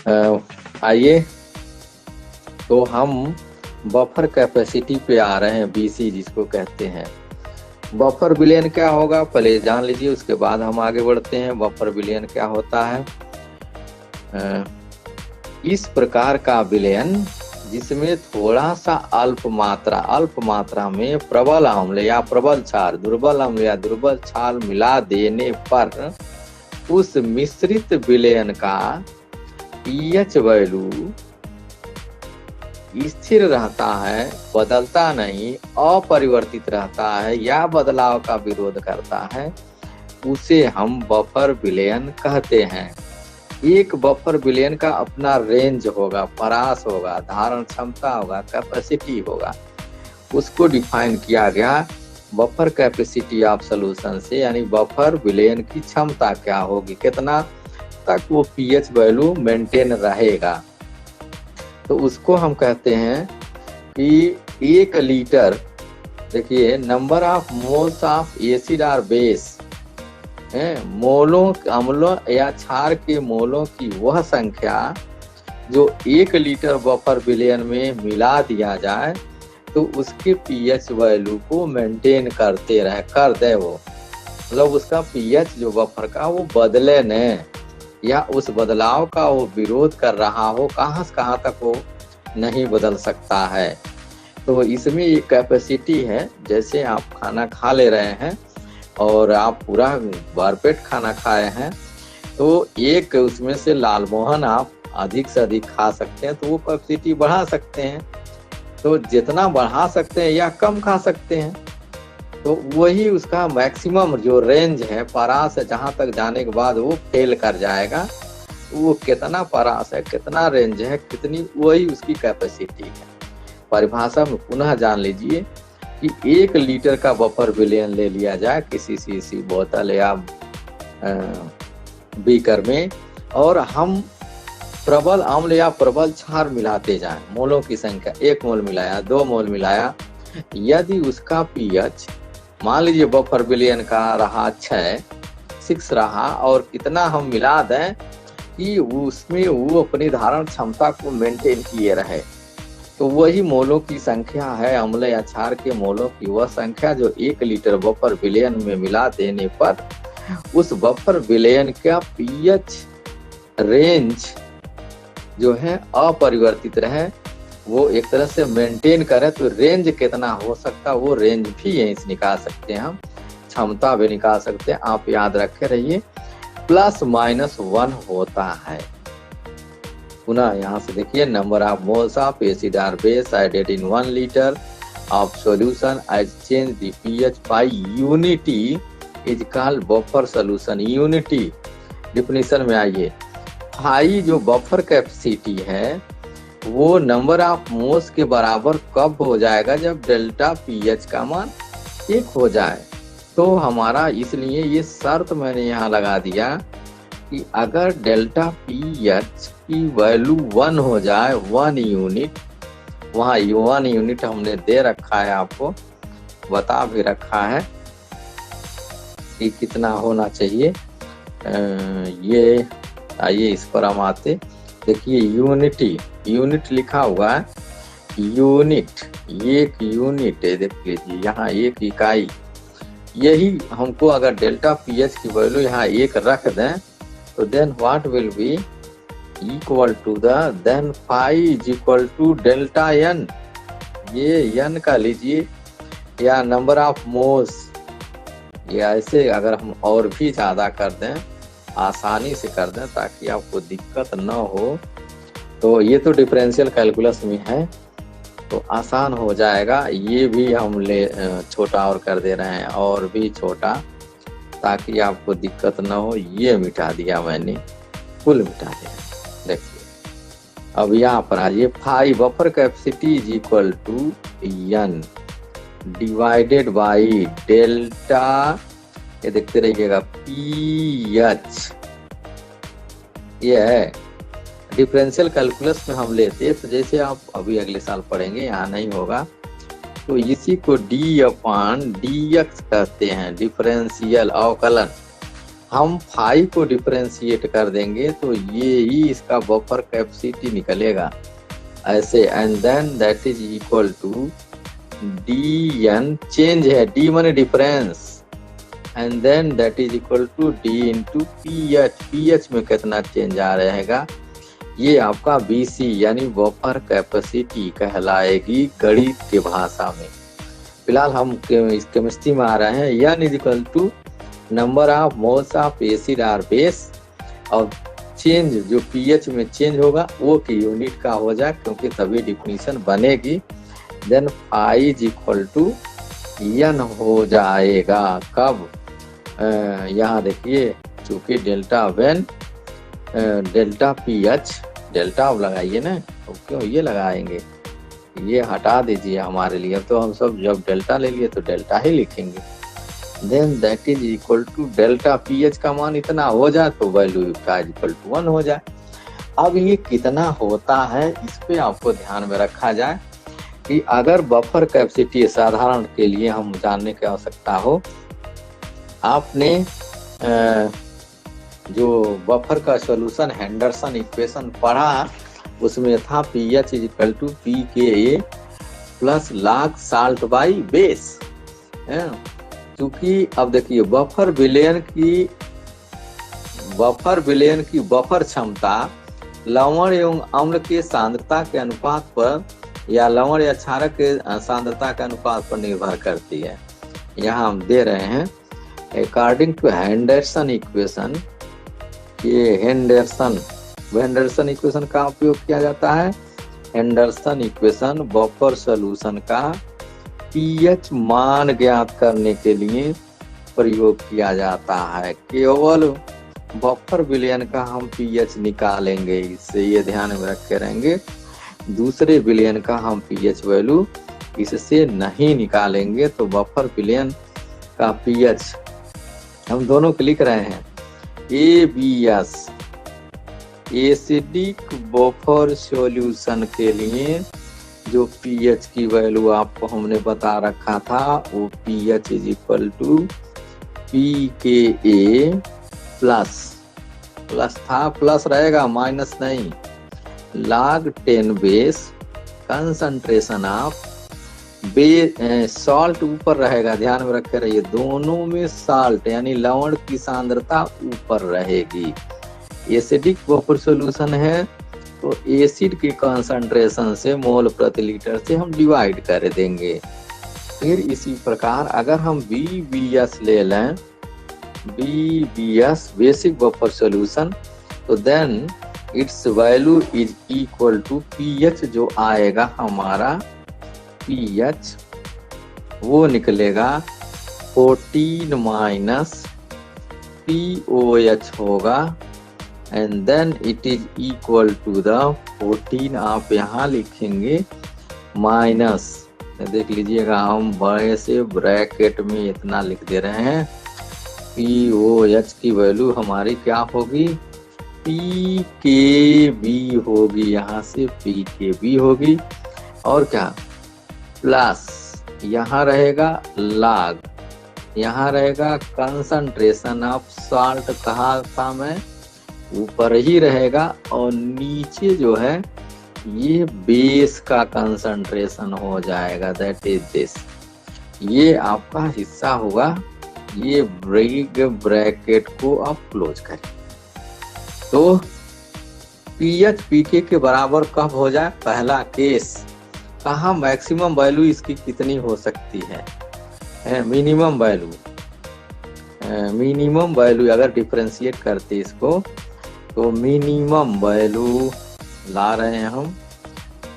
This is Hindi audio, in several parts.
आइए, तो हम बफर कैपेसिटी पे आ रहे हैं, बीसी जिसको कहते हैं। बफर विलयन क्या होगा पहले जान लीजिए, उसके बाद हम आगे बढ़ते हैं। बफर विलयन क्या होता है? इस प्रकार का विलयन जिसमें थोड़ा सा अल्प मात्रा में प्रबल अम्ल या प्रबल क्षार, दुर्बल अम्ल या दुर्बल क्षार मिला देने पर उस मिश्रित विलयन का पीएच वैल्यू स्थिर रहता है, बदलता नहीं, अपरिवर्तित रहता है या बदलाव का विरोध करता है, उसे हम बफर विलयन कहते हैं। एक बफर विलयन का अपना रेंज होगा, परास होगा, धारण क्षमता होगा, कैपेसिटी होगा। उसको डिफाइन किया गया बफर कैपेसिटी ऑफ सॉल्यूशन से, यानी बफर विलयन की क्षमता क्या होगी, कितना तक वो पीएच वैल्यू मेंटेन रहेगा। तो उसको हम कहते हैं कि 1 लीटर, देखिए number of moles of acid और बेस, मोलों, अम्लों या क्षार के मोलों की वह संख्या जो 1 लीटर बफर विलयन में मिला दिया जाए तो उसके पीएच वैल्यू को मेंटेन करते रहे, कर दे वो, मतलब उसका पीएच जो बफर का वो बदले न, या उस बदलाव का वो विरोध कर रहा हो, कहाँ से कहाँ तक वो नहीं बदल सकता है। तो इसमें एक कैपेसिटी है, जैसे आप खाना खा ले रहे हैं और आप पूरा भरपेट खाना खाए हैं, तो एक उसमें से लालमोहन आप अधिक से अधिक खा सकते हैं, तो वो कैपेसिटी बढ़ा सकते हैं। तो जितना बढ़ा सकते हैं या कम खा सकते हैं, तो वही उसका मैक्सिमम जो रेंज है, परास है, जहां तक जाने के बाद वो फेल कर जाएगा, वो कितना परास है, कितना रेंज है, कितनी, वही उसकी कैपेसिटी है। परिभाषा में पुनः जान लीजिए कि 1 लीटर का बफर विलयन ले लिया जाए किसी शीशी बोतल या बीकर में, और हम प्रबल अम्ल या प्रबल क्षार मिलाते जाएं, मोलों की संख्या 1 मोल मिलाया, 2 मोल मिलाया, यदि उसका पीएच मान लीजिए बफर विलयन का रहा 6 रहा, और कितना हम मिला दें कि उसमें वो अपनी धारण क्षमता को मेंटेन किए रहे, तो वही मोलों की संख्या है, अम्ल या क्षार के मोलों की वह संख्या जो 1 लीटर बफर विलयन में मिला देने पर उस बफर विलयन का पीएच रेंज जो है अपरिवर्तित रहे, वो एक तरह से मेंटेन करे। तो रेंज कितना हो सकता, वो रेंज भी यहीं से निकाल सकते हैं हम, क्षमता भी निकाल सकते हैं। आप याद रखे रहिए, ±1 होता है। पुनः यहाँ से देखिए, number of moles of acid और base added in 1 litre of solution as change the pH by unity is called buffer solution. Unity definition में आइए, हाई जो बफर कैपेसिटी है वो नंबर ऑफ मोल्स के बराबर कब हो जाएगा, जब डेल्टा पीएच का मान 1 हो जाए। तो हमारा इसलिए ये शर्त मैंने यहाँ लगा दिया कि अगर डेल्टा पीएच की वैल्यू 1 हो जाए, 1 यूनिट, वहाँ 1 यूनिट हमने दे रखा है, आपको बता भी रखा है कि कितना होना चाहिए। ये आइए इस पर हम आते, देखिए यूनिट लिखा हुआ है, यूनिट, 1 यूनिट है, देख लीजिए यहाँ 1 इकाई। यही हमको अगर डेल्टा पीएच की वैल्यू यहाँ 1 रख दें तो then what will be equal to the, then phi is equal to delta N, ये एन का लीजिए, या नंबर ऑफ मोल्स, या ऐसे अगर हम और भी ज्यादा कर दें, आसानी से कर दें ताकि आपको दिक्कत न हो। तो ये तो डिफरेंशियल कैलकुलस में है तो आसान हो जाएगा। ये भी हम छोटा और कर दे रहे हैं, और भी छोटा, ताकि आपको दिक्कत न हो। ये मिटा दिया मैंने, फुल मिटा दिया। देखिए अब यहाँ पर आइए, phi buffer capacity is equal to N divided by delta, ये देखते रहिएगा, पीएच। ये है डिफरेंशियल कैलकुलस में हम लेते हैं, तो जैसे आप अभी अगले साल पढ़ेंगे, यहाँ नहीं होगा, तो इसी को d/dx कहते हैं, डिफरेंशियल अवकलन। हम 5 को डिफरेंशिएट कर देंगे तो ये ही इसका बफर कैपेसिटी निकलेगा ऐसे, and then that is equal to D N, change है, डी माने difference, and then that is equal to D into P H, P H में कितना चेंज आ रहेगा, ये आपका बीसी यानी बफर कैपेसिटी कहलाएगी गणित की भाषा में। फिलहाल हम इस केमिस्ट्री में आ रहे हैं, N is equal to number of moles of acid or base, और चेंज जो पीएच में चेंज होगा वो की यूनिट का हो जाए, क्योंकि तभी डिफिनीशन बनेगी। Then phi is equal to N हो जाएगा कब, यहाँ देखिए चूंकि delta when delta P H, delta अब लगाइए ना, तो क्यों ये लगाएंगे, ये हटा दीजिए हमारे लिए, तो हम सब जब डेल्टा ले लिए तो डेल्टा ही लिखेंगे। Then that is equal to delta P H का मान इतना हो जाए तो वैल्यू का इक्वल टू 1 हो जाए। अब ये कितना होता है इस पे आपको ध्यान में रखा जाए कि अगर बफर कैपेसिटी साधारण के लिए हम जानने की आवश्यकता हो, आपने जो बफर का सॉल्यूशन हेंडरसन इक्वेशन पढ़ा, उसमें था p H is equal to P K A plus log salt by base. क्योंकि अब देखिए बफर विलयन की बफर क्षमता लवण एवं अम्ल के सांद्रता के अनुपात पर या लवण या क्षारक के सांद्रता के अनुपात पर निर्भर करती है। यहाँ हम दे रहे हैं अकॉर्डिंग टू हेंडरसन इक्वेशन, ये हेंडरसन इक्वेशन का उपयोग किया जाता है। हेंडरसन इक्वेशन बफर सॉल्यूशन का पीएच मान ज्ञात करने के लिए प्रयोग किया जाता है। केवल बफर विलयन का हम पीएच निकालेंगे, इससे ये ध्यान में रखे रहेंगे। दूसरे विलयन का हम पीएच वैल्यू इससे नहीं निकालेंगे। तो बफर विलयन का पीएच हम दोनों को लिख रहे हैं ABS, एसिडिक बफर सॉल्यूशन के लिए जो पीएच की वैल्यू आपको हमने बता रखा था, वो pH is equal to PKA plus था, प्लस रहेगा माइनस नहीं, log 10 base concentration of salt ऊपर रहेगा, ध्यान में रखे रहिए, दोनों में साल्ट यानी लवण की सांद्रता ऊपर रहेगी। एसिडिक बफर सॉल्यूशन है तो एसिड की कंसंट्रेशन से मोल प्रति लीटर से हम डिवाइड कर देंगे। फिर इसी प्रकार अगर हम BBS ले लें, BBS बेसिक बफर सॉल्यूशन, तो then its value is equal to pH, जो आएगा हमारा पीएच वो निकलेगा 14 माइनस POH होगा, and then it is equal to the 14 आप यहाँ लिखेंगे माइनस, देख लीजिएगा हम बड़े से ब्रैकेट में इतना लिख दे रहे हैं। POH की वैल्यू हमारी क्या होगी, PKB होगी, यहाँ से PKB होगी, और क्या प्लस यहाँ रहेगा log, यहाँ रहेगा कंसंट्रेशन ऑफ साल्ट, कहा था मैं, ऊपर ही रहेगा, और नीचे जो है ये बेस का कंसंट्रेशन हो जाएगा, दैट इज दिस। ये आपका हिस्सा होगा, ये ब्रैकेट को आप क्लोज करें। तो पीएच पीके के बराबर कब हो जाए, पहला केस, कहाँ मैक्सिमम वैल्यू इसकी कितनी हो सकती है, मिनिमम वैल्यू अगर डिफरेंशिएट करते इसको, तो मिनिमम वैल्यू ला रहे हैं हम,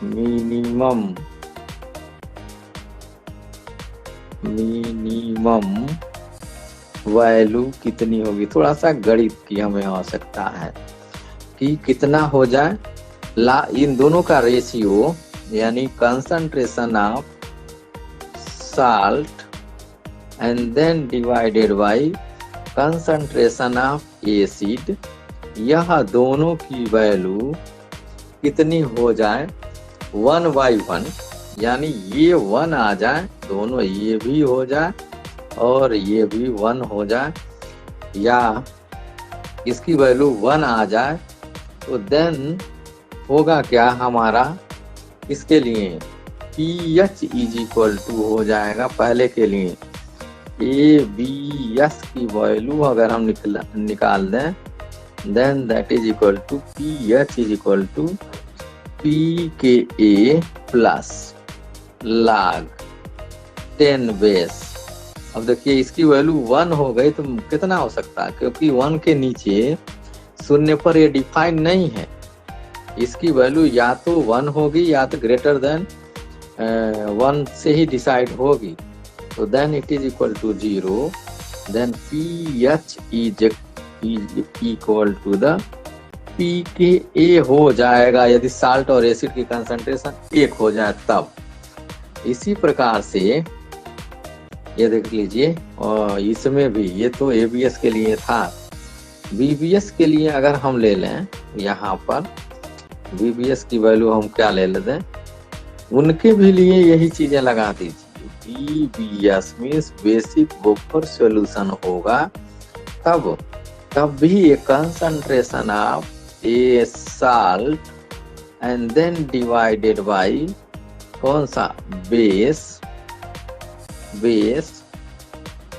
मिनिमम वैल्यू कितनी होगी, थोड़ा सा गणित की हमें आवश्यकता है कि कितना हो जाए, इन दोनों का रेशियो यानी concentration of salt and then divided by concentration of acid, यह दोनों की वैल्यू कितनी हो जाए, 1/1, यानी ये 1 आ जाए, दोनों ये भी हो जाए और ये भी 1 हो जाए, या इसकी वैल्यू 1 आ जाए तो देन होगा क्या हमारा, इसके लिए पीएच इज इक्वल टू हो जाएगा पहले के लिए ए बी एस की वैल्यू अगर हम निकाल दें, then that is equal to pH is equal to P K A plus log 10 base. अब देखिए इसकी वैल्यू 1 हो गई तो कितना हो सकता है, क्योंकि 1 के नीचे शून्य पर ये डिफाइन नहीं है, इसकी वैल्यू या तो 1 होगी या तो ग्रेटर देन 1 से ही डिसाइड होगी। तो then it is equal to 0, then P H is equal to the P K A हो जाएगा यदि साल्ट और एसिड की कंसंट्रेशन 1 हो जाए तब। इसी प्रकार से ये देख लीजिए, और इसमें भी ये तो एबीएस के लिए था, बीबीएस के लिए अगर हम ले लें, यहाँ पर बीबीएस की वैल्यू हम क्या ले लेते हैं, उनके भी लिए यही चीजें लगा दीजिए। BBS means basic buffer solution होगा, तब भी ये concentration of a salt and then divided by कौन सा बेस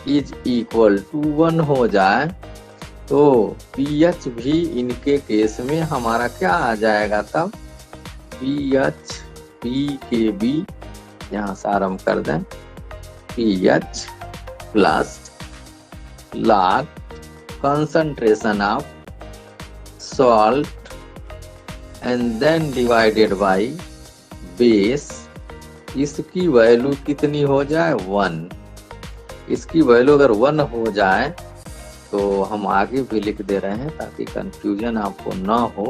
इज इक्वल टू 1 हो जाए तो पीएच भी इनके केस में हमारा क्या आ जाएगा, तब पीएच पी के बी, यहाँ सारम कर दें, pH plus log concentration of salt and then divided by base, इसकी वैल्यू कितनी हो जाए 1। इसकी वैल्यू अगर 1 हो जाए तो हम आगे भी लिख दे रहे हैं ताकि कंफ्यूजन आपको ना हो,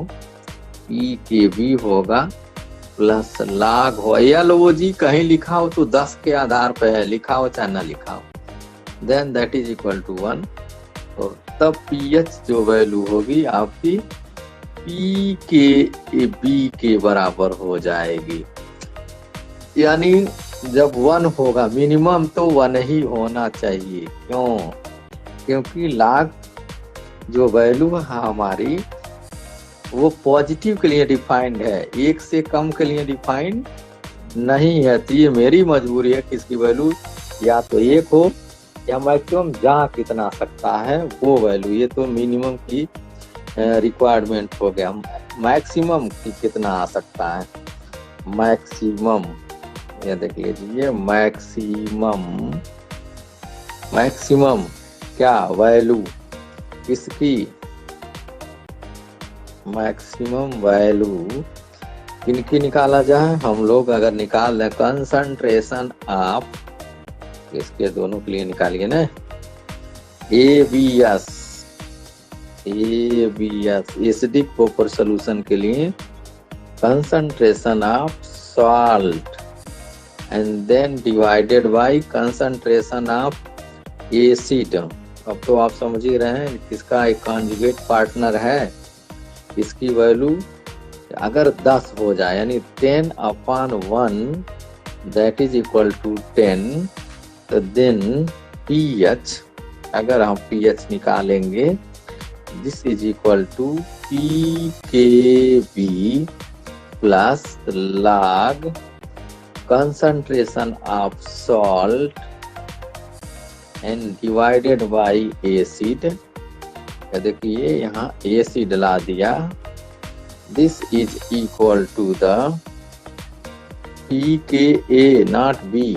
पी के बी होगा प्लस log हो, या लो जी कहीं लिखा हो तो 10 के आधार पर लिखा हो चाहे ना लिखा हो, then that is equal to 1। और तब पीएच जो वैल्यू होगी आपकी पी के बी के बराबर हो जाएगी, यानी जब 1 होगा मिनिमम तो 1 ही होना चाहिए। क्यों? क्योंकि log जो वैल्यू है हमारी वो पॉजिटिव के लिए डिफाइंड है, 1 से कम के लिए डिफाइंड नहीं है। तो ये मेरी मजबूरी है कि इसकी वैल्यू या तो 1 हो या मैक्सिमम जहाँ कितना सकता है वो वैल्यू, ये तो मिनिमम की रिक्वायरमेंट हो गया। मैक्सिमम की कितना आ सकता है, मैक्सिमम ये देख लीजिए, मैक्सिमम क्या वैल्यू इसकी, मैक्सिमम वैल्यू किनकी निकाला जाए, हम लोग अगर निकाल दें कंसंट्रेशन ऑफ, इसके दोनों के लिए निकालिए ना, एबीएस एसिडिक बुफर सॉल्यूशन के लिए concentration of salt and then divided by concentration of acid. अब तो आप समझ ही रहे हैं किसका एक कॉन्जुगेट पार्टनर है, इसकी वैल्यू अगर 10 हो जाए यानी 10/1 दैट इज इक्वल टू 10, तो देन पीएच, अगर हम पीएच निकालेंगे, this is equal to P K B plus log concentration of salt and divided by acid। देखिए यहाँ एसिड ला दिया, this is equal to the P K a not B,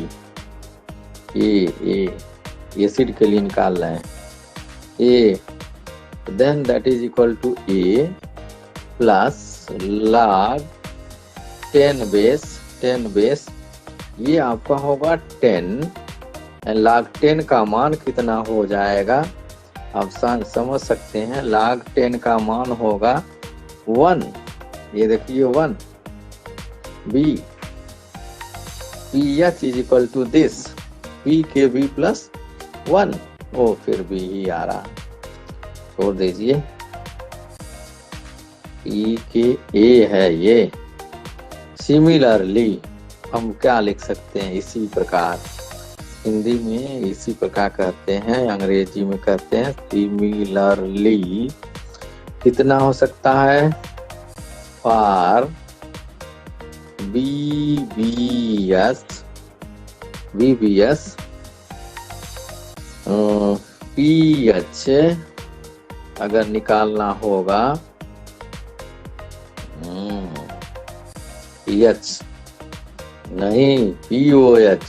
A acid के लिए निकाल रहे हैं A, then that is equal to A plus log 10 base, ये आपका होगा 10, log 10 का मान कितना हो जाएगा आप समझ सकते हैं, log 10 का मान होगा 1, ये देखिए 1। B pH is equal to this P K B plus 1, ओ फिर भी ही आ रहा, छोड़ दीजिए, पी के ए है ये। सिमिलरली हम क्या लिख सकते हैं, इसी प्रकार हिंदी में इसी प्रकार कहते हैं, अंग्रेजी में कहते हैं सिमिलरली कितना हो सकता है फॉर VBS पीएच अगर निकालना होगा, पीएच नहीं पीओएच,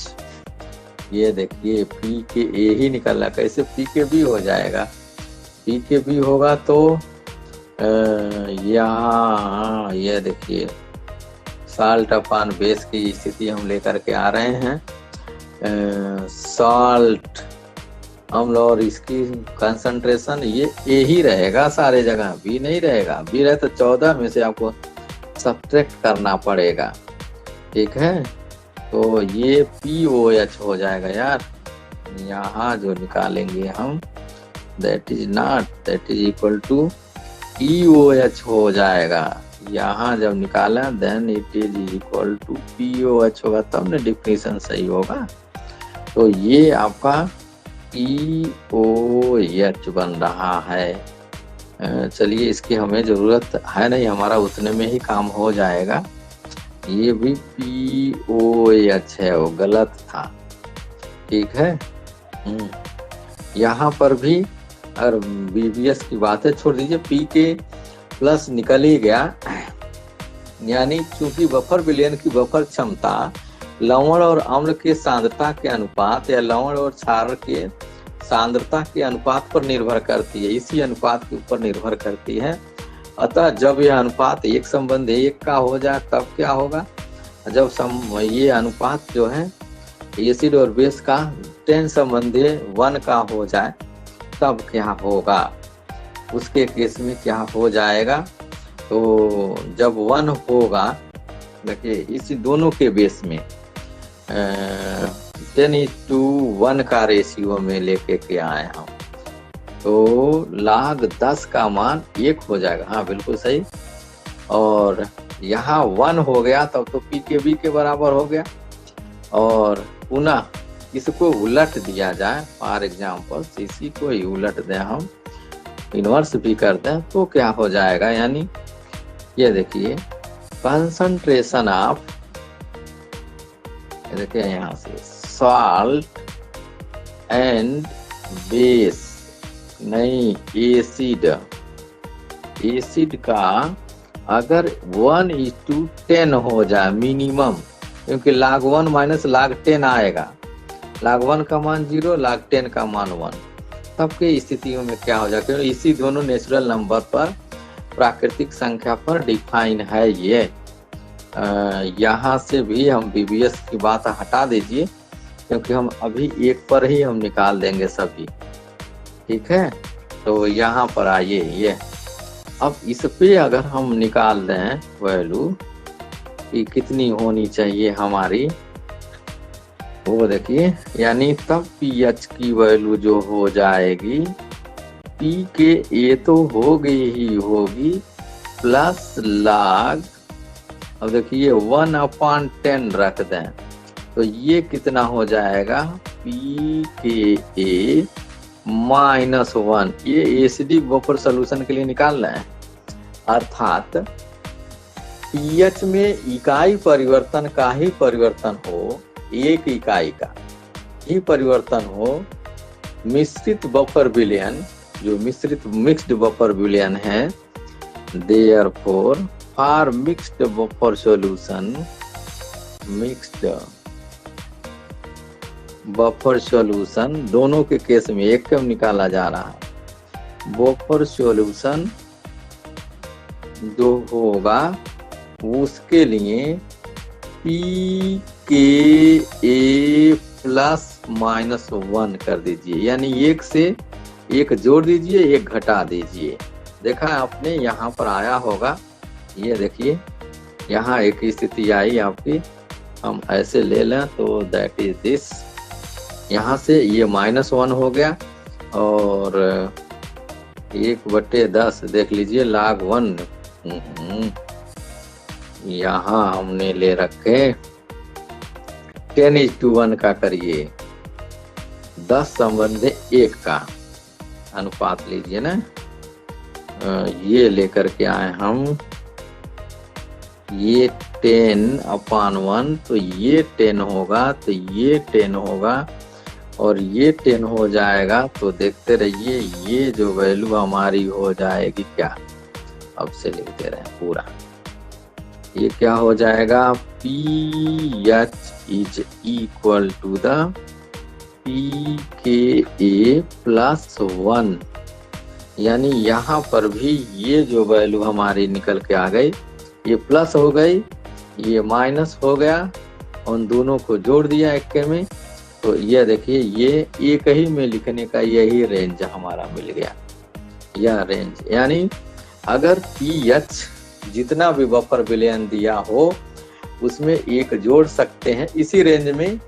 ये देखिए पी के ए ही निकलना, कैसे पी के बी हो जाएगा, पी के बी होगा तो यहाँ ये देखिए साल्ट अपॉन बेस की स्थिति हम लेकर के आ रहे हैं। साल्ट अम्ल और इसकी कंसंट्रेशन ये ए ही रहेगा सारे जगह, बी नहीं रहेगा। बी रहे तो 14 में से आपको सब्ट्रैक्ट करना पड़ेगा, ठीक है। तो ये POH हो जाएगा यार, यहाँ जो निकालेंगे हम that is equal to POH हो जाएगा। यहाँ जब निकाला then it is equal to POH होगा, तब ना डिफिनेशन सही होगा। तो ये आपका POH बन रहा है। चलिए इसकी हमें जरूरत है नहीं, हमारा उतने में ही काम हो जाएगा। ये भी POH है, वो गलत था, ठीक है। यहाँ पर भी अगर BBS की बातें छोड़ दीजिए, P के प्लस निकल ही गया, यानी चूंकि बफर विलयन की बफर क्षमता लवण और अम्ल के सांद्रता के अनुपात या लवण और क्षार के सांद्रता के अनुपात पर निर्भर करती है, इसी अनुपात के ऊपर निर्भर करती है। अतः जब यह अनुपात एक संबंध 1 का हो जाए तब क्या होगा, जब ये अनुपात जो है एसिड और बेस का 10 संबंध 1 का हो जाए तब क्या होगा, उसके केस में क्या हो जाएगा। तो जब 1 होगा, देखिए इसी दोनों के बेस में 10:1 का रेशियो में लेके के आए हम, तो log 10 का मान 1 हो जाएगा। हाँ बिल्कुल सही। और यहाँ 1 हो गया तब तो P के B के बराबर हो गया। और पुनः इसको उलट दिया जाए, फॉर एग्जाम्पल इसी को ही उलट दें, हम इन्वर्स भी कर दें तो क्या हो जाएगा, यानी ये देखिए कंसंट्रेशन ऑफ, देखिए यहाँ से सॉल्ट एंड बेस नहीं एसिड का अगर 1:10 हो जाए मिनिमम, क्योंकि log 1 माइनस log 10 आएगा, log 1 का मान 0, log 10 का मान 1, तब के स्थितियों में क्या हो जाएगा, इसी दोनों नेचुरल नंबर पर प्राकृतिक संख्या पर डिफाइन है ये। यहाँ से भी हम BBS की बात हटा दीजिए, क्योंकि हम अभी एक पर ही हम निकाल देंगे सभी, ठीक है। तो यहाँ पर आइए, ये अब इस पे अगर हम निकाल दें वैल्यू कि कितनी होनी चाहिए हमारी, वो देखिए, यानी तब पीएच की वैल्यू जो हो जाएगी पी के ए तो होगी ही होगी प्लस log, अब देखिए 1/10 रख दें तो ये कितना हो जाएगा पी के ए -1। ये एसिडिक बफर सोल्यूशन के लिए निकाल रहे हैं, अर्थात पीएच में इकाई परिवर्तन का ही परिवर्तन हो, एक इकाई का ही परिवर्तन हो। मिश्रित बफर विलयन, जो मिक्स्ड बफर विलयन है, therefore for mixed buffer solution, mixed buffer solution दोनों के केस में एक कम निकाला जा रहा है। बफर सॉल्यूशन जो होगा उसके लिए पी के ए +-1 कर दीजिए, यानी एक से एक जोड़ दीजिए, एक घटा दीजिए। देखा आपने, यहाँ पर आया होगा, ये देखिए यहाँ एक स्थिति आई आपकी, हम ऐसे ले लें तो दैट इज दिस, यहाँ से ये -1 हो गया और 1/10 देख लीजिए log 1, यहाँ हमने ले रखे 10:1 का करिए, 10 संबंध 1 का अनुपात लीजिए ना, ये लेकर के आए हम, ये 10/1, तो ये 10 होगा, तो ये 10 होगा और ये 10 हो जाएगा। तो देखते रहिए, ये जो वैल्यू हमारी हो जाएगी क्या, अब से लिखते रहे पूरा, ये क्या हो जाएगा, PH is equal to the PKA plus 1। यानी यहाँ पर भी ये जो वैल्यू हमारी निकल के आ गई, ये प्लस हो गई, ये माइनस हो गया, उन दोनों को जोड़ दिया एक में, तो ये देखिए ये एक ही में लिखने का यही रेंज हमारा मिल गया, यह रेंज। यानी अगर PH जितना भी बफर विलयन दिया हो उसमें एक जोड़ सकते हैं इसी रेंज में,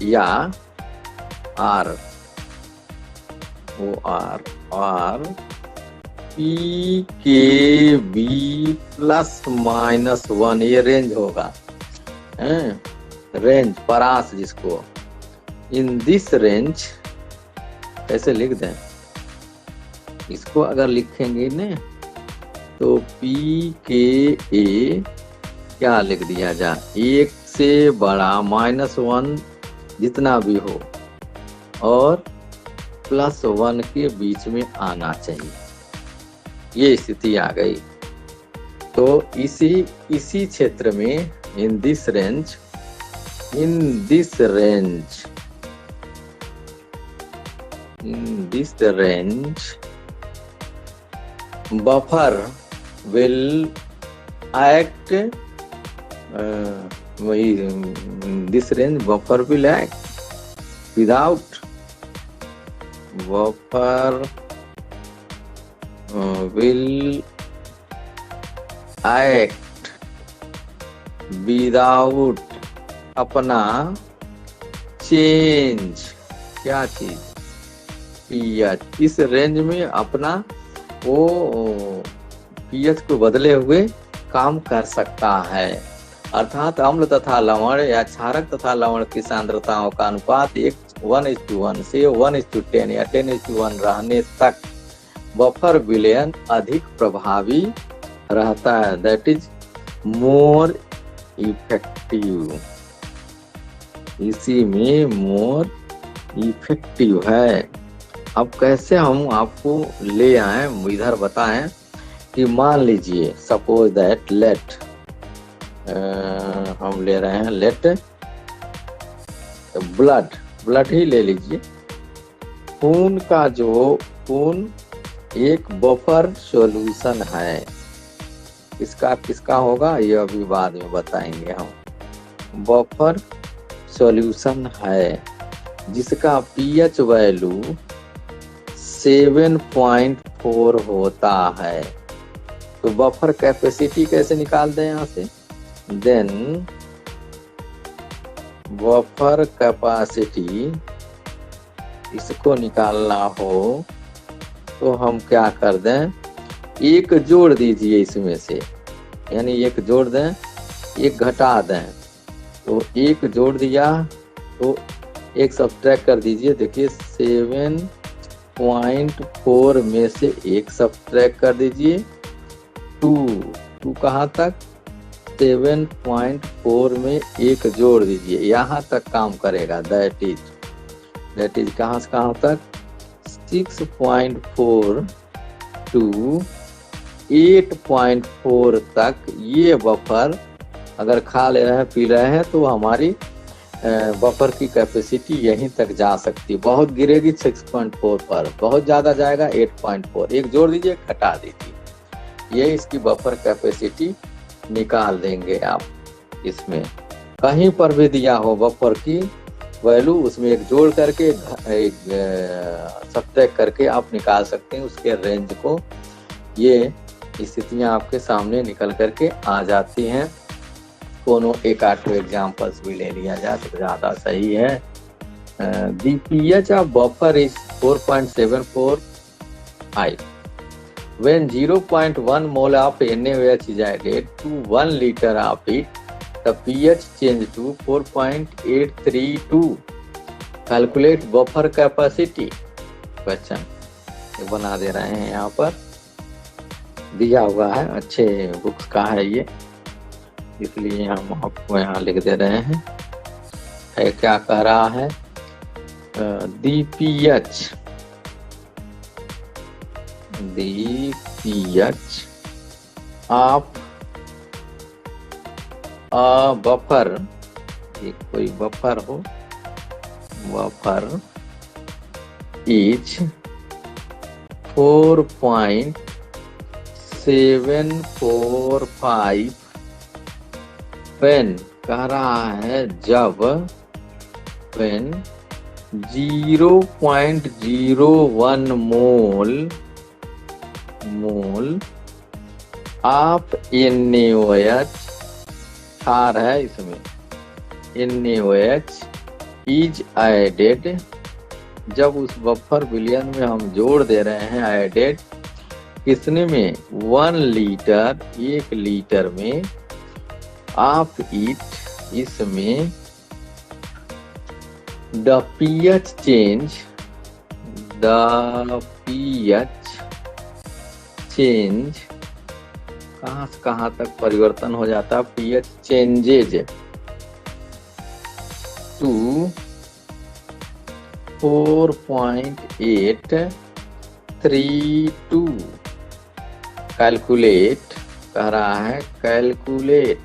या R PKB प्लस माइनस 1, ये रेंज होगा, रेंज परास जिसको। इन दिस रेंज कैसे लिख दें इसको, अगर लिखेंगे ना तो PKA क्या लिख दिया जाए, 1 से बड़ा -1 जितना भी हो और +1 के बीच में आना चाहिए, ये स्थिति आ गई। तो इसी क्षेत्र में in this range buffer will act, this range buffer will act without, buffer will act without अपना चेंज, क्या चीज, PH इस रेंज में अपना वो PH को बदले हुए काम कर सकता है। अर्थात अम्ल तथा लवण या क्षारक तथा लवण की सांद्रताओं का अनुपात 1:1 से 1:10 या 10:1 रहने तक बफर विलयन अधिक प्रभावी रहता है, दैट इज मोर इफेक्टिव। इसी में मोर इफेक्टिव है। अब कैसे हम आपको ले आए, इधर बताएं कि मान लीजिए सपोज दैट लेट, हम ले रहे हैं लेट ब्लड ही ले लीजिए। खून का जो खून एक बफर सॉल्यूशन है, किसका होगा ये अभी बाद में बताएंगे हम। बफर सॉल्यूशन है जिसका पीएच वैल्यू 7.4 होता है। तो बफर कैपेसिटी कैसे निकाल दें यहाँ से, देन बफर कैपेसिटी इसको निकालना हो तो हम क्या कर दें, एक जोड़ दीजिए इसमें से, यानी एक जोड़ दें एक घटा दें। तो एक जोड़ दिया तो एक सब्ट्रैक्ट कर दीजिए। देखिए 7.4 में से एक सब्ट्रैक्ट कर दीजिए, 2 कहाँ तक, 7.4 में एक जोड़ दीजिए, यहाँ तक काम करेगा। दैट इज कहाँ से कहाँ तक, 6.4 to 8.4 तक ये बफर अगर खा ले रहे हैं पी रहे हैं तो हमारी बफर की कैपेसिटी यहीं तक जा सकती। बहुत गिरेगी 6.4 पर, बहुत ज्यादा जाएगा 8.4, एक जोड़ दीजिए घटा दीजिए, ये इसकी बफर कैपेसिटी निकाल देंगे आप। इसमें कहीं पर भी दिया हो बफर की वैल्यू, उसमें एक जोड़ करके सब्ट्रैक्ट करके आप निकाल सकते हैं उसके रेंज को। ये स्थितियां आपके सामने निकल करके आ जाती हैं। दोनों एक आठ एग्जाम्पल्स भी ले लिया जाए तो ज्यादा सही है। The pH of buffer is 4.745 when 0.1 mole of NaOH is added to 1 liter of it, the pH change to 4.832. Calculate buffer capacity. Question बना दे रहे हैं यहाँ पर। दिया हुआ है, अच्छे बुक्स का है ये, इसलिए हम आपको यहाँ लिख दे रहे हैं। क्या कह रहा है, दी पीएच ऑफ अ बफर, ये कोई बफर हो, बफर इज 4.745 पेन, कह रहा है जब पेन 0.01 मोल ऑफ NaOH, क्षार है इसमें, NaOH इज एडेड, जब उस बफर विलयन में हम जोड़ दे रहे हैं एडेड, किसने में, 1 लीटर, 1 लीटर में, ऑफ इट, इसमें, द पीएच चेंज कहाँ से कहाँ तक परिवर्तन हो जाता है, पीएच चेंजेज टू 4.832, कैलकुलेट, कह रहा है calculate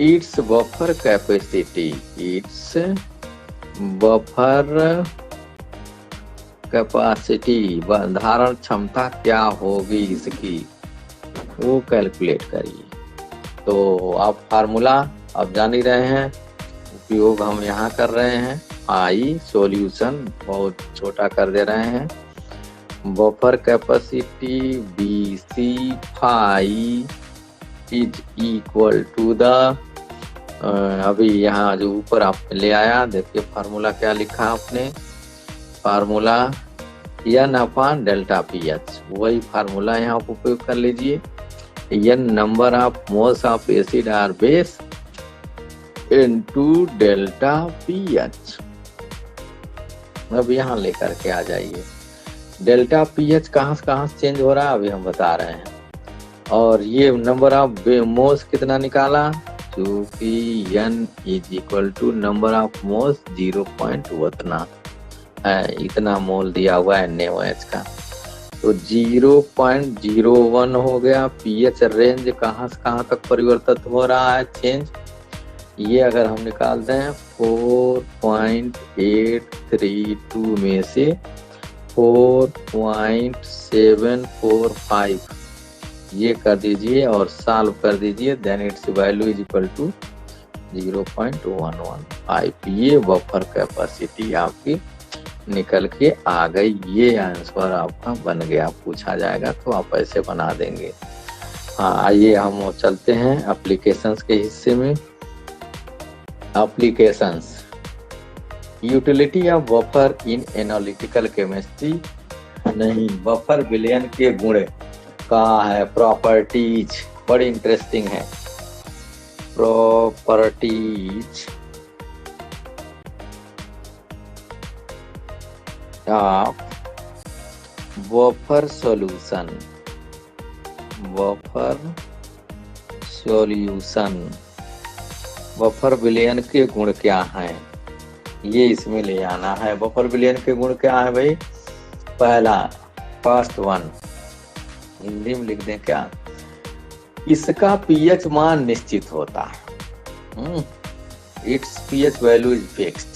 its buffer capacity, it's buffer capacity, धारण क्षमता क्या होगी इसकी, वो कैलकुलेट करिए। तो आप फार्मूला आप जान ही रहे हैं, उपयोग हम यहाँ कर रहे हैं, आई सॉल्यूशन बहुत छोटा कर दे रहे हैं, buffer capacity BC5 is equal to the, अभी यहाँ जो ऊपर आपने ले आया, देखिए फार्मूला क्या लिखा आपने, फार्मूला N/ΔPH, वही फार्मूला यहाँ आप उपयोग कर लीजिए, N number of moles of acid और बेस इनटू ΔPH। अब यहाँ लेकर के आ जाइए, ΔPH कहाँ से चेंज हो रहा है अभी हम बता रहे हैं, और ये नंबर ऑफ मोल्स कितना निकाला, क्योंकि N is equal to number of moles 0. उतना है, इतना मोल दिया हुआ है NaOH का, तो 0.01 हो गया। पीएच रेंज कहाँ से कहाँ तक परिवर्तित हो रहा है चेंज, ये अगर हम निकाल दें 4.832 में से 4.745 ये कर दीजिए और सॉल्व कर दीजिए, then its value is equal to 0.115, ये बफर कैपेसिटी आपकी निकल के आ गई। ये आंसर आपका बन गया, पूछा जाएगा तो आप ऐसे बना देंगे। हाँ, आइए हम चलते हैं एप्लीकेशंस के हिस्से में। Applications, utility of buffer in analytical chemistry, नहीं, बफर विलयन के गुण का है, प्रॉपर्टीज बड़ी इंटरेस्टिंग है, properties of buffer solution, buffer विलयन के गुण क्या हैं, ये इसमें ले आना है। बफर विलयन के गुण क्या है भाई, पहला, फर्स्ट वन, हिंदी में लिख दें क्या, इसका पीएच मान निश्चित होता है, its pH value is fixed,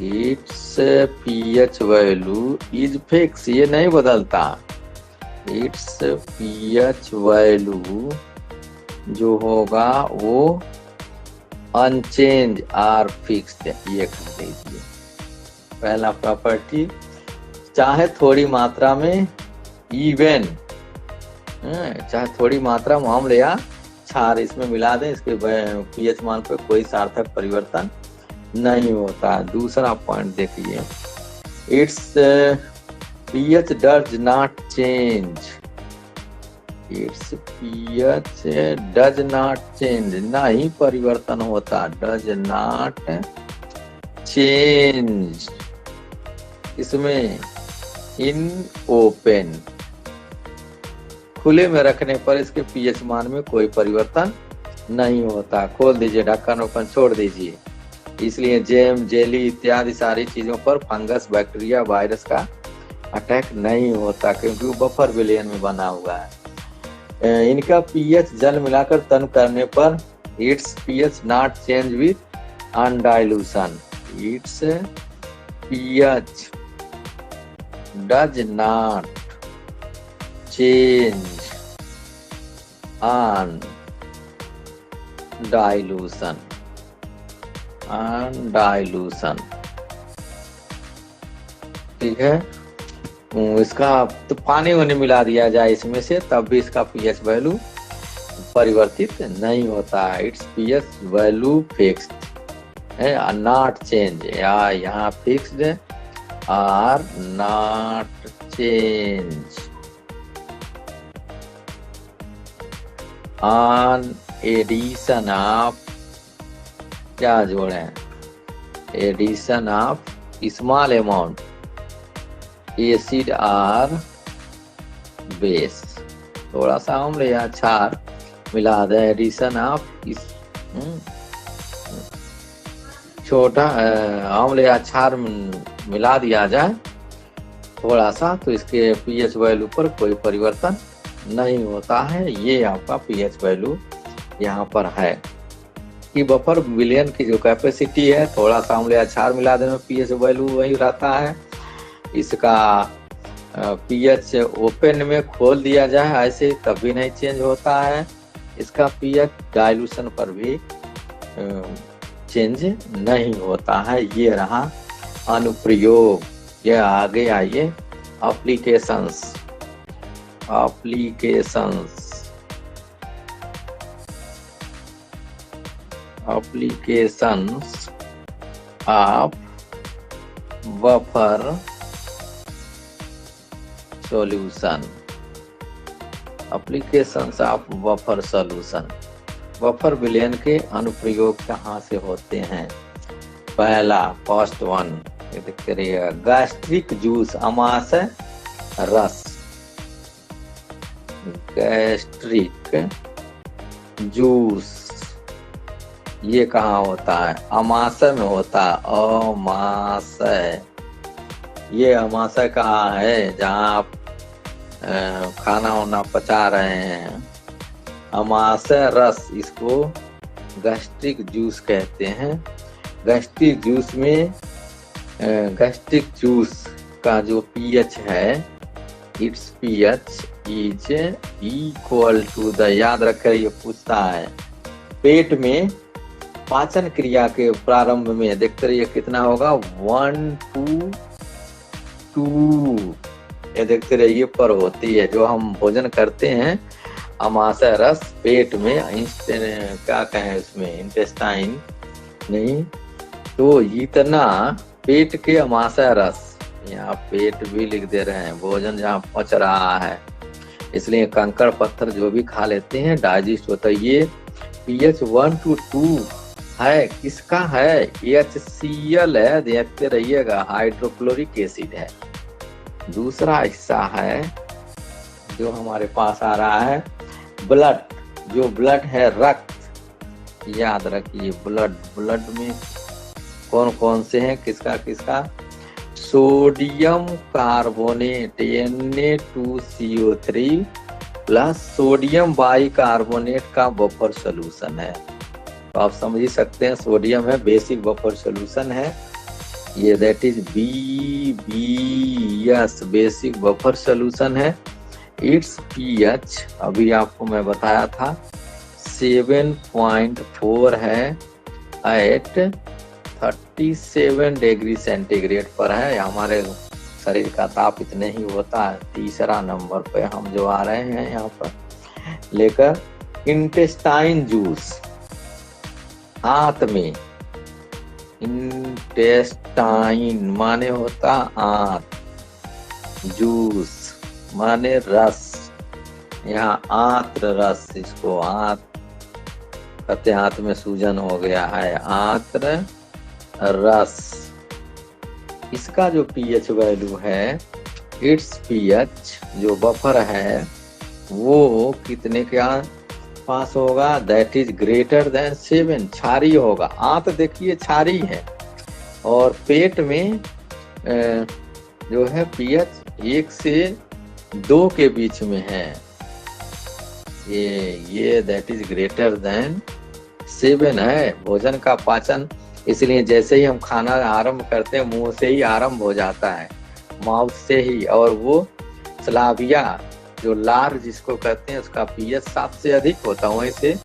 it's pH value is fix, ये नहीं बदलता, इट्स पीएच वैल्यू जो होगा वो अनचेंज आर फिक्स्ड, ये कर दीजिए। पहला प्रॉपर्टी, चाहे थोड़ी मात्रा में इवन, चाहे थोड़ी मात्रा में अम्ल या क्षार इसमें मिला दें, इसके पीएच मान पर कोई सार्थक परिवर्तन नहीं होता। दूसरा पॉइंट देखिए, it's pH does not change, it's pH does not change, नहीं परिवर्तन होता, डज नॉट चेंज, इसमें इन ओपन, खुले में रखने पर इसके पीएच मान में कोई परिवर्तन नहीं होता। खोल दीजिए ढक्कन, ओपन छोड़ दीजिए। इसलिए जैम, जेली इत्यादि सारी चीजों पर फंगस, बैक्टीरिया, वायरस का अटैक नहीं होता, क्योंकि वो बफर विलयन में बना हुआ है। इनका पीएच जल मिलाकर तन करने पर its pH not change with on dilution. Its pH does not change on dilution. ठीक है। इसका तो पानी वानी मिला दिया जाए इसमें से, तब भी इसका पीएच वैल्यू परिवर्तित नहीं होता है। इट्स पीएच वैल्यू फिक्स्ड है, नॉट चेंज, या यहाँ fixed or not change on addition of, क्या जोड़े, addition of small amount acid or base, थोड़ा सा अम्ल या क्षार मिला दे। एडिशन ऑफ छोटा अम्ल या क्षार मिला दिया जाए थोड़ा सा, तो इसके पीएच वैल्यू पर कोई परिवर्तन नहीं होता है। ये आपका पीएच वैल्यू यहाँ पर है कि बफर विलयन की जो कैपेसिटी है, थोड़ा सा अम्ल या क्षार मिला देने में पीएच वैल्यू वही रहता है। इसका पीएच ओपन में खोल दिया जाए ऐसे तब भी नहीं चेंज होता है। इसका पीएच डाइल्यूशन पर भी चेंज नहीं होता है। ये रहा अनुप्रयोग। ये आगे आइए applications. Applications of buffer solution. Applications of buffer solution. Buffer विलयन के अनुप्रयोग कहाँ से होते हैं? पहला, फर्स्ट वन, ये देखते रहिएगा, गैस्ट्रिक जूस, अमाशय रस। गैस्ट्रिक जूस ये कहाँ होता है? अमाशय में होता है। अमाशय, ये अमाशय कहाँ है? जहाँ आप खाना वाना पचा रहे हैं। अमाशय रस, इसको गैस्ट्रिक जूस कहते हैं। गैस्ट्रिक जूस में गैस्ट्रिक जूस का जो पीएच है, its pH is equal to the, याद रखें ये पूछता है, पेट में पाचन क्रिया के प्रारंभ में देखते रहिए कितना होगा, 1 to 2, ये देखते रहिए पर होती है। जो हम भोजन करते हैं अमाशय रस पेट में, क्या कहें उसमें, इंटेस्टाइन नहीं, तो इतना पेट के अमाशय रस, यहाँ पेट भी लिख दे रहे हैं, भोजन जहाँ पच रहा है, इसलिए कंकड़ पत्थर जो भी खा लेते हैं डाइजेस्ट होता है। ये पीएच 1 to 2 है, किसका है? HCl है, देखते रहिएगा, हाइड्रोक्लोरिक एसिड है। दूसरा हिस्सा है जो हमारे पास आ रहा है, ब्लड। जो ब्लड है, रक्त, याद रखिए, ब्लड में कौन कौन से हैं, किसका किसका? Sodium carbonate Na2CO3 plus sodium bicarbonate का बफर सोल्यूशन है। तो आप समझ ही सकते हैं, सोडियम है, बेसिक बफर सोल्यूशन है ये, that is BBS, basic buffer solution है। इट्स पीएच अभी आपको मैं बताया था 7.4 है, एट 37 डिग्री सेंटीग्रेड पर है। हमारे शरीर का ताप इतने ही होता है। तीसरा नंबर पे हम जो आ रहे हैं यहाँ पर लेकर, इंटेस्टाइन जूस, आंत में, इंटेस्टाइन माने होता आंत, जूस माने रस, यहाँ आंत्र रस, इसको आंत कहते, आंत में सूजन हो गया है, आंत्र रस। इसका जो पीएच वैल्यू है इट्स पीएच जो बफर है वो कितने के पास होगा, दैट इज ग्रेटर देन 7, क्षारीय होगा। आंत देखिए क्षारीय है, और पेट में जो है पीएच 1 से 2 के बीच में है। ये दैट इज ग्रेटर देन 7 है। भोजन का पाचन इसलिए जैसे ही हम खाना आरंभ करते हैं मुंह से ही आरंभ हो जाता है, माउथ से ही, और वो स्लाविया जो लार जिसको कहते हैं उसका पीएच 7 से अधिक होता है, वहीं से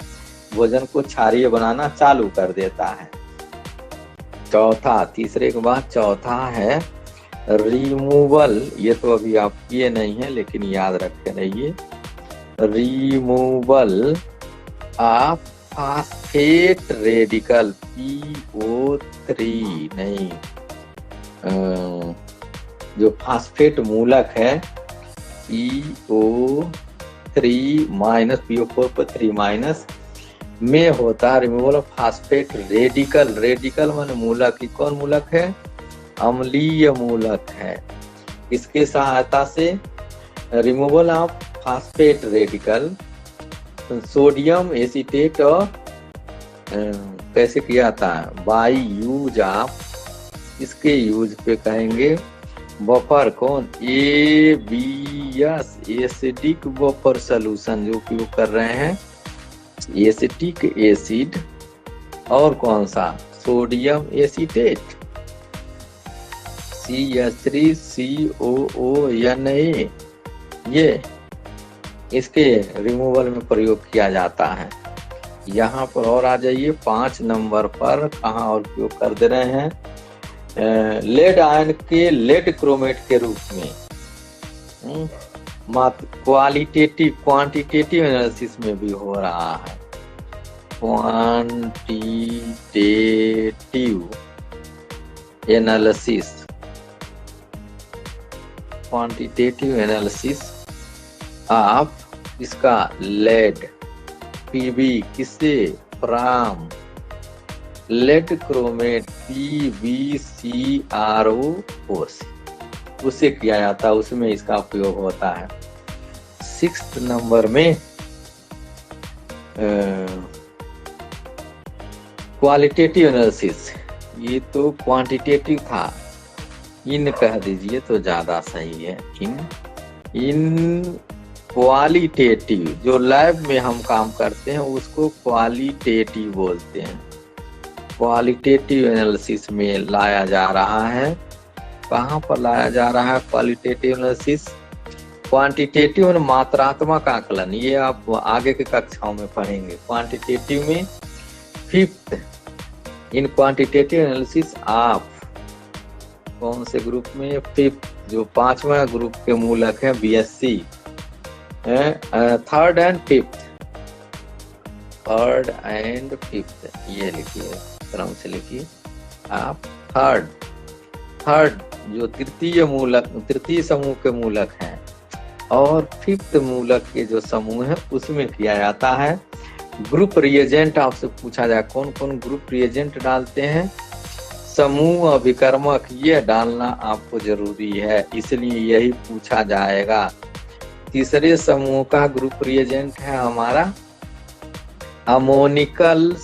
भोजन को क्षारीय बनाना चालू कर देता है। चौथा, तीसरे के बाद चौथा है रिमूवल। ये तो अभी आप किए नहीं है लेकिन याद रखे रहिए। Removal of phosphate radical PO3 नहीं, जो फास्फेट मूलक है PO3 माइनस PO4 पर 3 माइनस में होता है removal of phosphate radical. Radical माने मूलक। कौन मूलक है? अम्लीय मूलक है। इसके सहायता से removal of phosphate radical sodium acetate और कैसे किया था, बाई यूज ऑफ, इसके यूज पे कहेंगे बफर कौन, ABS एसिडिक बफर सोल्यूशन जो उपयोग कर रहे हैं, एसिटिक एसिड और कौन सा, सोडियम एसीटेट CH3COONA, ये इसके रिमूवल में प्रयोग किया जाता है। यहाँ पर और आ जाइए 5 नंबर पर, कहाँ और उपयोग कर दे रहे हैं, लेड आयन के लेड क्रोमेट के रूप में। क्वालिटेटिव क्वांटिटेटिव एनालिसिस में भी हो रहा है। क्वांटिटेटिव एनालिसिस आप इसका लेड PB किससे, फ्राम लेड क्रोमेट PbCrO4 से, उससे किया जाता है, उसमें इसका उपयोग होता है। 6th नंबर में क्वालिटेटिव एनालिसिस, ये तो क्वांटिटेटिव था, इन कह दीजिए तो ज्यादा सही है। इन क्वालिटेटिव जो लैब में हम काम करते हैं उसको क्वालिटेटिव बोलते हैं। क्वालिटेटिव एनालिसिस में लाया जा रहा है। कहाँ पर लाया जा रहा है क्वालिटेटिव एनालिसिस? क्वांटिटेटिव में मात्रात्मक आकलन, ये आप आगे के कक्षाओं में पढ़ेंगे। क्वांटिटेटिव में 5th, इन क्वांटिटेटिव एनालिसिस आप कौन से ग्रुप में, 5th जो 5वां ग्रुप के मूलक है BSc, 3rd and 5th, ये लिखिए, क्रम से लिखिए आप। थर्ड जो तृतीय समूह के मूलक हैं, और 5th मूलक के जो समूह है उसमें किया जाता है। ग्रुप रिएजेंट आपसे पूछा जाए कौन कौन ग्रुप रिएजेंट डालते हैं, समूह अभिकर्मक, ये डालना आपको जरूरी है, इसलिए यही पूछा जाएगा। तीसरे समूह का ग्रुप रिएजेंट है हमारा अमोनिकल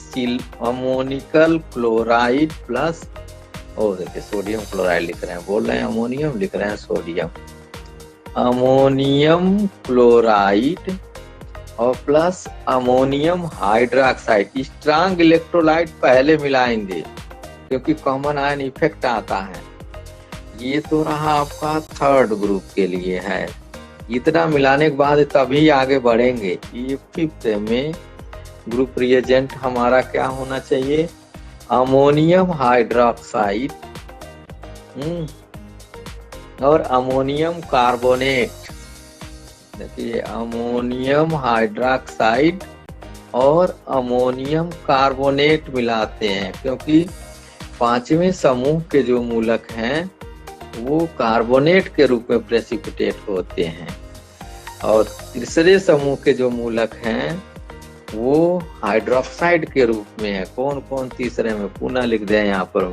क्लोराइड प्लस, और देखिए सोडियम क्लोराइड लिख रहे हैं, बोल रहे हैं अमोनियम, लिख रहे हैं सोडियम। अमोनियम क्लोराइड और plus ammonium hydroxide. Strong electrolyte पहले मिलाएंगे क्योंकि कॉमन आयन इफेक्ट आता है। ये तो रहा आपका 3rd ग्रुप के लिए है। इतना मिलाने के बाद तभी आगे बढ़ेंगे। ये 5th में ग्रुप रिएजेंट हमारा क्या होना चाहिए, अमोनियम हाइड्रोक्साइड और अमोनियम कार्बोनेट। देखिए अमोनियम हाइड्रोक्साइड और अमोनियम कार्बोनेट मिलाते हैं, क्योंकि 5वें समूह के जो मूलक हैं वो कार्बोनेट के रूप में प्रेसिपिटेट होते हैं, और तीसरे समूह के जो मूलक हैं वो हाइड्रोक्साइड के रूप में है। कौन कौन तीसरे में, पुनः लिख दें यहाँ पर,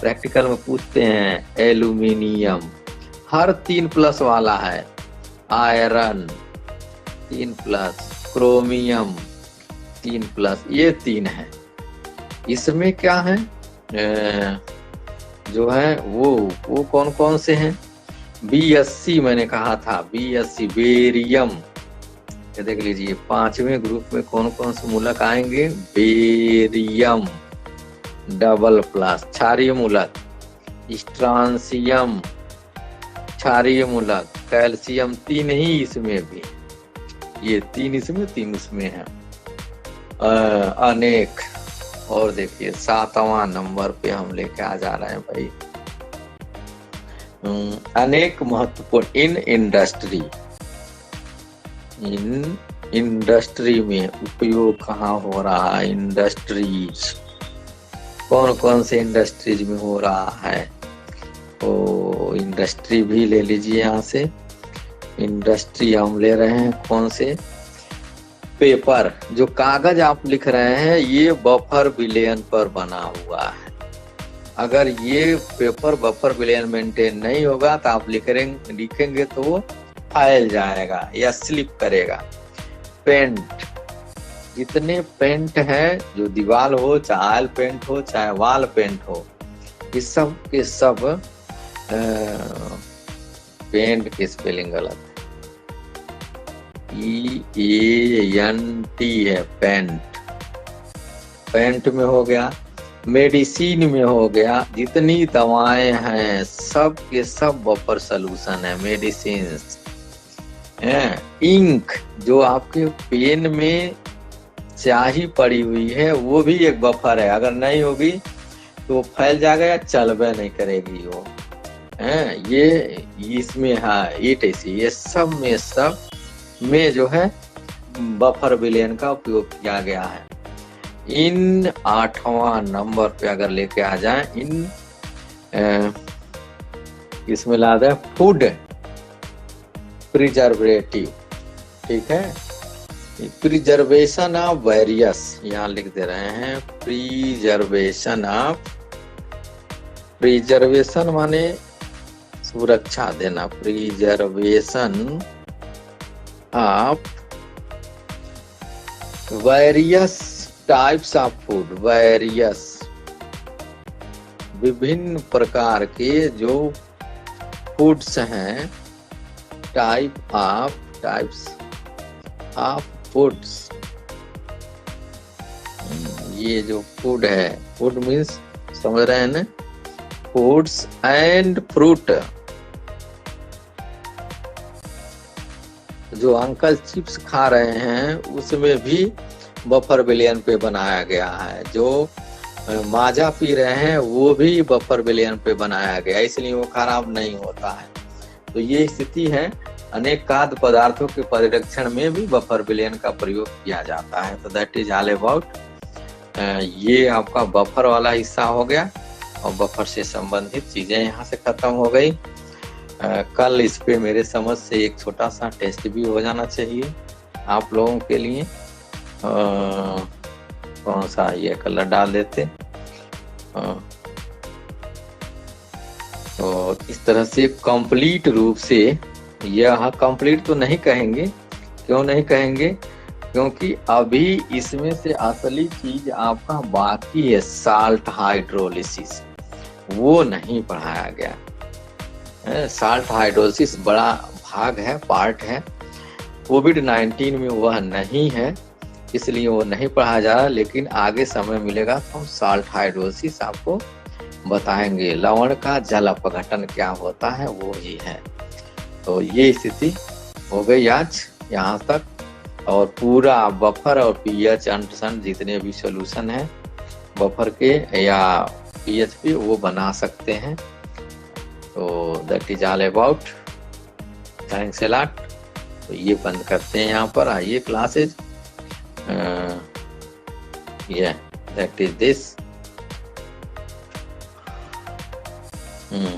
प्रैक्टिकल में पूछते हैं, एल्यूमिनियम हर 3+ वाला है। आयरन 3+, क्रोमियम 3+, ये 3 है। इसमें क्या है जो है वो कौन कौन से हैं? B80 मैंने कहा था, B80 बेरियम। ये देख लीजिए 5वें ग्रुप में कौन कौन से मूलक आएंगे? बेरियम डबल+, क्षारीय मूलक, स्ट्रांसियम क्षारीय मूलक, कैल्शियम 3 ही इसमें भी, ये 3 इसमें 3 उसमें है। अनेक, और देखिए 7वां नंबर पे हम लेके आ जा रहे हैं भाई, अनेक महत्वपूर्ण इन इंडस्ट्री में उपयोग कहाँ हो रहा है? इंडस्ट्रीज, कौन कौन से इंडस्ट्रीज में हो रहा है? तो इंडस्ट्री भी ले लीजिए यहाँ से। इंडस्ट्री हम ले रहे हैं कौन से? पेपर, जो कागज आप लिख रहे हैं ये बफर विलयन पर बना हुआ है। अगर ये पेपर बफर विलयन मेंटेन नहीं होगा तो आप लिखेंगे तो वो फैल जाएगा या स्लिप करेगा। पेंट, जितने पेंट है, जो दीवार हो, चाहे ऑयल पेंट हो चाहे वॉल पेंट हो, इस सब के सब पेंट की स्पेलिंग गलत है, EANT है पेंट। पेंट में हो गया, मेडिसिन में हो गया, जितनी दवाएं हैं सब के सब बफर सॉल्यूशन है, मेडिसिन। इंक, जो आपके पेन में स्याही पड़ी हुई है वो भी एक बफर है, अगर नहीं होगी तो फैल जाएगा या चलबे नहीं करेगी वो। ये इसमें है ETC, ये सब में जो है बफर विलयन का उपयोग किया गया है। इन 8वां नंबर पे अगर लेके आ जाए, इसमें ला दे फूड प्रिजर्वेटिव, ठीक है। प्रिजर्वेशन ऑफ वेरियस, यहाँ लिख दे रहे हैं प्रिजर्वेशन माने सुरक्षा देना, preservation of various types of food, various विभिन्न प्रकार के जो फूड्स हैं, टाइप्स ऑफ फूड्स। ये जो फूड है, फूड मीन्स समझ रहे हैं ना, फूड्स एंड फ्रूट। जो अंकल चिप्स खा रहे हैं उसमें भी बफर विलयन पे बनाया गया है, जो माजा पी रहे हैं वो भी बफर विलयन पे बनाया गया, इसलिए वो खराब नहीं होता है। तो ये स्थिति है। अनेक खाद्य पदार्थों के परिरक्षण में भी बफर विलयन का प्रयोग किया जाता है। तो दैट इज ऑल अबाउट, ये आपका बफर वाला हिस्सा हो गया और बफर से संबंधित चीजें यहाँ से खत्म हो गई। कल इस पे मेरे समझ से एक छोटा सा टेस्ट भी हो जाना चाहिए आप लोगों के लिए। कौन सा ये कलर डाल देते, तो इस तरह से कंप्लीट रूप से, यह कंप्लीट तो नहीं कहेंगे, क्यों नहीं कहेंगे, क्योंकि अभी इसमें से असली चीज आपका बाकी है, साल्ट हाइड्रोलिसिस, वो नहीं पढ़ाया गया। साल्ट हाइड्रोलिसिस बड़ा भाग है, पार्ट है, कोविड-19 में वह नहीं है, इसलिए वो नहीं पढ़ाया जा रहा। लेकिन आगे समय मिलेगा तो हम साल्ट हाइड्रोलिसिस आपको बताएंगे। लवण का जल अपघटन क्या होता है वो ही है। तो ये स्थिति हो गई आज यहाँ तक, और पूरा बफर और पीएच अंटसन जितने भी सॉल्यूशन है बफर के या पीएच पे वो बना सकते हैं। तो that is all about, thanks a lot. तो ये बंद करते हैं यहाँ पर। आइए क्लासेज, दैट इज दिस।